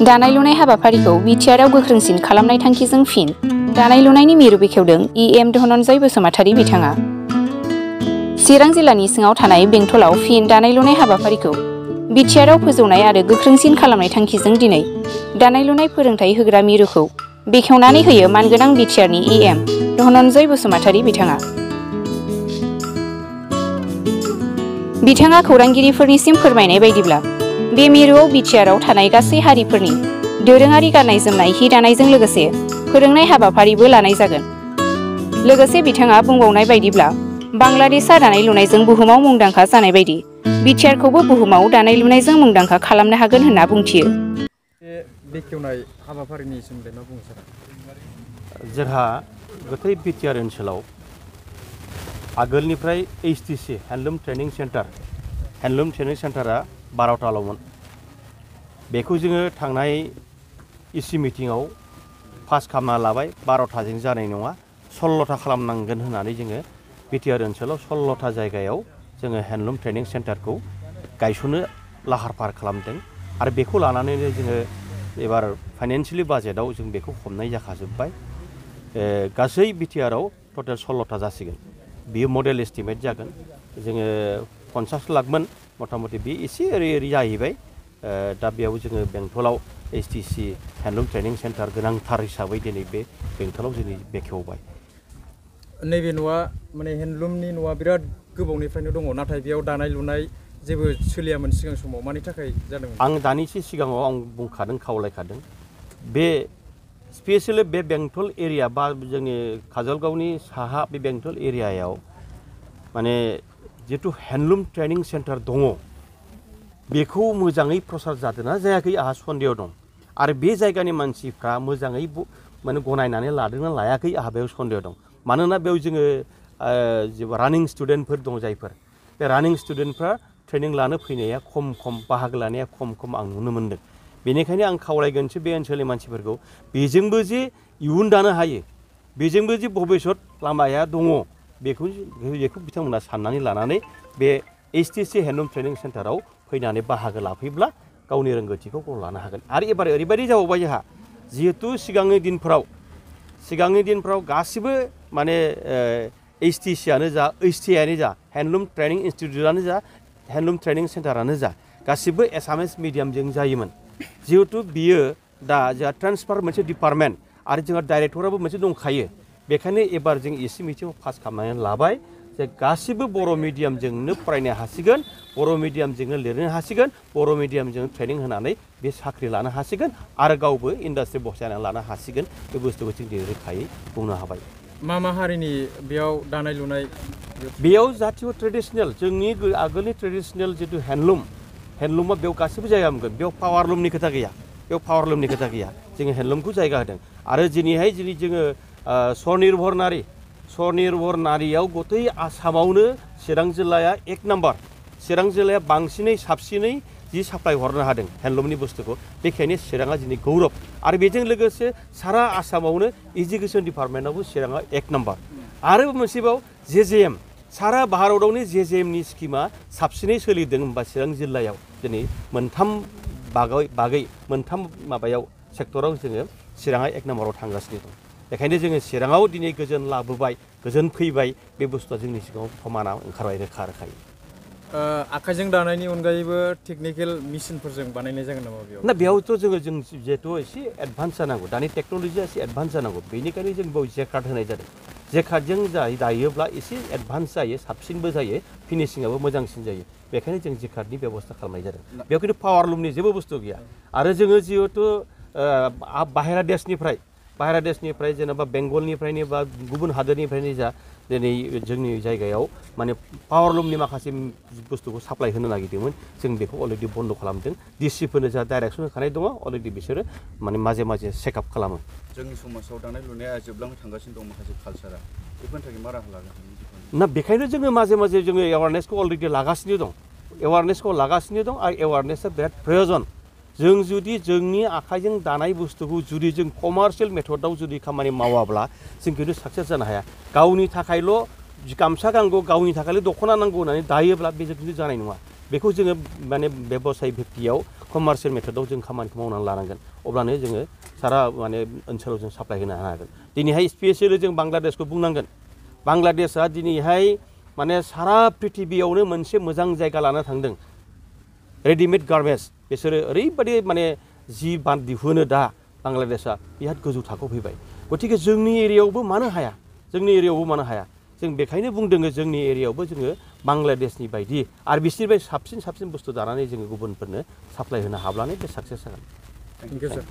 दानाय लुनाय हाबाफारिखौ बिटिआरआव गोख्रोंसिन खालामनाय थांखिजों फिन दानाय लुनायनि मिरु बेखेवदों इएम धनन्जय बसुमतारी बिथाङा। चिरां जिल्लानि सिङाव थानाय बेंटलाव फिन दानाय लुनाय हाबाफारिखौ बिटिआरआव फोजौनाय आरो गोख्रोंसिन खालामनाय थांखिजों दिनै दानाय लुनाय फोरोंथाय होग्रा मिरुखौ बेखेवनानै होयो मानगोनां बिटिआरनि इएम धनन्जय बसुमतारी बिथाङा। बिथाङा खौरांगिरिफोरनिसिम फोरमायनाय बायदिब्ला बे मिरुआव बिटिआरआव थानाय गासै हारिफोरनि दोरोङारि गाननाय जोमनाय हि दानायजों लोगोसे फोरोंनाय हाबाफारिबो लानाय जागोन। लोगोसे बिथाङा बुंबावनाय बायदिब्ला बांलादेशआ दानाय लुनायजों बुहुमाव मुंदांखा जानाय बायदि बिटिआरखौबो बुहुमाव दानाय लुनायजों मुंदांखा खालामनो हागोन होनना बुंथियो। बेखेवनाय हाबाफारिनि सोमोन्दै मा बुंनो सानो? जोंहा गोथै बिटिआर ओनसोलाव आगोलनिफ्राय एचटिसि हेन्डलुम ट्रेनिं सेन्टारा 12थाल'मोन। बेखौ जोङो थांनाय इसि मिटिङाव पास खालामना लाबाय। 12थाजों जानाय नङा, 16था खालामनांगोन होननानै जोङो बिटिआर ओनसोलाव 16था जायगायाव जोङो हेन्डलुम ट्रेनिं सेन्टारखौ गायसननो लाहार फाहार खालामदों आरो बेखौ लानानैनो जोङो एबार फाइनान्सियेलि बाजेटआव जों बेखौ हमनाय जाखाजोब्बाय। गासै बिटिआरआव टटेल 16था जासिगोन। बियो मडेल एस्टिमेट जागोन। जोङो 50 लाखमोन, मथा मथि बे एसे ओरै जाहैबाय। दा बेयाव जोङो बेंटलाव एचटिसि हेन्डलुम ट्रेनिं सेन्टार गोनांथार हिसाबै दिनै बे बेंटलाव जोंनि बेखेवबाय। नैबे न'आ माने हेन्डलुमनि न'आ बिराद गोबावनिफ्रायनो दङ, नाथाय बेयाव दानाय लुनाय जेबो सोलियामोन सिगां समाव। मानि थाखाय जादोंमोन? आं दानिसो सिगाङाव आं बुंखादों, खावलायखादों। बे स्पेसियेलि बे बेंटल एरिया बा जोंनि काजलगावनि साहा बे बेंटल एरियायाव माने जिथु हेन्डलुम ट्रेनिं सेन्टार दङ बेखौ मोजाङै प्रसार जादोंना जायाखै आंहा सन्देह दं। आरो बे जायगानि मानसिफ्रा मोजाङै माने गनायनानै लादोंना लायाखै आंहा बेयाव सन्देह दं। मानोना बेयाव जोङो रानिं स्टुडेन्टफोर दं, जायफोर बे रानिं स्टुडेन्टफ्रा ट्रेनिं लानो फैनाया खम बाहागो लानाया खम आं नुनो मोन्दों। बेनिखायनो आं खावलायगोनसो बे ओनसोलनि मानसिफोरखौ, बेजोंबो जे इयुन दानो हायो, बेजोंबो जे भबिष्यत लामाया दङ, बेखौ बिथांमोना साननानै लानानै बे एचटिसि हेन्डलुम ट्रेनिं सेन्टाराव फैनानै बाहागो लाफैब्ला गावनि रोंगौथिखौ लानो हागोन। आरो एबार ओरैबायदि जाबावबाय जोंहा, जिहेथु सिगांनि दिनफ्राव गासिबो माने एचटिसियानो जा एचटिआइआनो जा हेन्डलुम ट्रेनिं इनस्टिटिउटआनो जा हेन्डलुम ट्रेनिं सेन्टारानो जा गासिबो एसामिस मिडियामजों जायोमोन। जिहेथु बियो दा जोंहा ट्रान्सफार मोनसे डिपार्टमेन्ट आरो जोंहा डाइरेक्टराबो मोनसे दंखायो। बेखायनो एबार जों एसि मिटिङाव पास खालामनानै लाबाय जे गासिबो बर' मिडियामजोंनो फरायनो हासिगोन, बर' मिडियामजोंनो लिरनो हासिगोन, बर' मिडियामजों ट्रेनिं होनानै बे साख्रि लानो हासिगोन आरो गावबो इन्डास्ट्रि बसायनानै लानो हासिगोन। बे बुस्थुखौ जों दिनै रोखायै बुंनो हाबाय। मा हारिनि बेयाव दानाय लुनाय? बेयाव जाथिय ट्रेडिसनेल, जोंनि आगोलनि ट्रेडिसनेल जिथु हेन्डलुमा बेयाव गासिबो जायगा मोनगोन। बेयाव पावारलुमनि खोथा गैया, जोङो हेन्डलुमखौ जायगा होदों। आरो दिनैहाय जोङो स्वनिर्भर नारियाव गथै आसामावनो चिरां जिल्लाया 1 नाम्बार। चिरां जिल्लाया बांसिनै साबसिनै जि साप्लाय हरनो हादों हेन्डलुमनि बुस्थुखौ। बेखायनो चिराङा दिनै गौरब। आरो बेजों लोगोसे सारा आसामावनो इडुकेसन डिपार्टमेन्टआवबो चिराङा 1 नाम्बार। आरो मोनसेबाव जेजेएम, सारा भारतआवनो जेजेएमनि स्किमा साबसिनै सोलिदों होनबा चिरां जिल्लायाव दिनै मोनथाम माबायाव सेक्टराव जोङो चिराङा 1 नाम्बाराव थांगासिनो दं। बेखायनो जोङो चिराङाव दिनै गोजोन लाबोबाय, गोजोन फैबाय। बे बुस्थुआ जोंनि सिगाङाव प्रमाना ओंखारबाय रोखायै। आखाइजों दानायनि अनगायैबो टेकनिकेल मेसिनफोरजों बानायनाय जागोन नामा बेयाव? ना, बेयावथ' जों जिहेथु एसे एडभान्स जानांगौ, दानि टेक्न'लजिया एसे एडभान्स जानांगौ। बेनिखायनो जों बेयाव जेकार्ड होनाय जादों। जेकार्डजों दायोब्ला एसे एडभान्स जायो, साबसिनबो जायो, फिनिशिंआबो मोजांसिन जायो। बेखायनो जों जेकार्डनि बेब'स्था खालामनाय जादों। बेयाव खिन्थु पावारलुमनि जेबो बुस्थु गैया। आरो जोङो जिहेथु बाहेरा देशनिफ्राय जेनेबा बेंगलनिफ्रायनो बा गुबुन हादोरनिफ्रायनो जा दिनै जोंनि जायगायाव माने पावारलुमनि माखासे बुस्थुखौ साप्लाय होनो नागिरदोंमोन। जों बेखौ अलरेडि बन्द' खालामदों। डिसिफोरनो जा डाइरेक्सन होखानाय दङ, अलरेडि बिसोरो माने माजे चेकआप खालामो। जोंनि समाजाव दानाय लुनाया जोबलांनो थांगासिनो दं, माखासे कालसारा। बेफोरनि थाखाय मा राहा लागोन? ना, बेखायनो जोङो माजे जोङो एवारनेसखौ अलरेडि लागासिनो दं। आरो एवारनेसआ बिराद प्रयजन। जों जुदि जोंनि आखाइजों दानाय बुस्थुखौ जुदि जों कमार्शियेल मेथडआव जुदि खामानि मावाब्ला जों खिन्थु साक्सेस जानो हाया। गावनि थाखायल' गामसा नांगौ, गावनि थाखायल' दख'ना नांगौ होननानै दायोब्ला बे खिन्थु जानाय नङा। बेखौ जोङो माने बेबसाय भित्तियाव कमार्शियेल मेथडआव जों खामानिखौ मावनानै लानांगोन अब्लानो जोङो सारा माने ओनसोलाव जों साप्लाय होनो हागोन दिनैहाय स्पेसियेलि जों बांलादेशखौ बुंनांगोन बांलादेशआ दिनैहाय माने सारा पृथिबियावनो मोनसे मोजां जायगा लाना थांदों रेडिमेड गार्मेन्ट्स बिसोरो ओरैबायदि माने जि दिहुनो दा बांलादेशआ बिराद गोजौ थाखोआव फैबाय गतिके जोंनि एरियायावबो मानो हाया जों बेखायनो बुंदों जोंनि एरियायावबो जोङो बांलादेशनि बायदि आरो बिसोरनिफ्राय साबसिन बुस्थु दानानै जोङो गुबुनफोरनो साप्लाय होनो हाब्लानो बे साक्सेस जागोन। Thank you sir.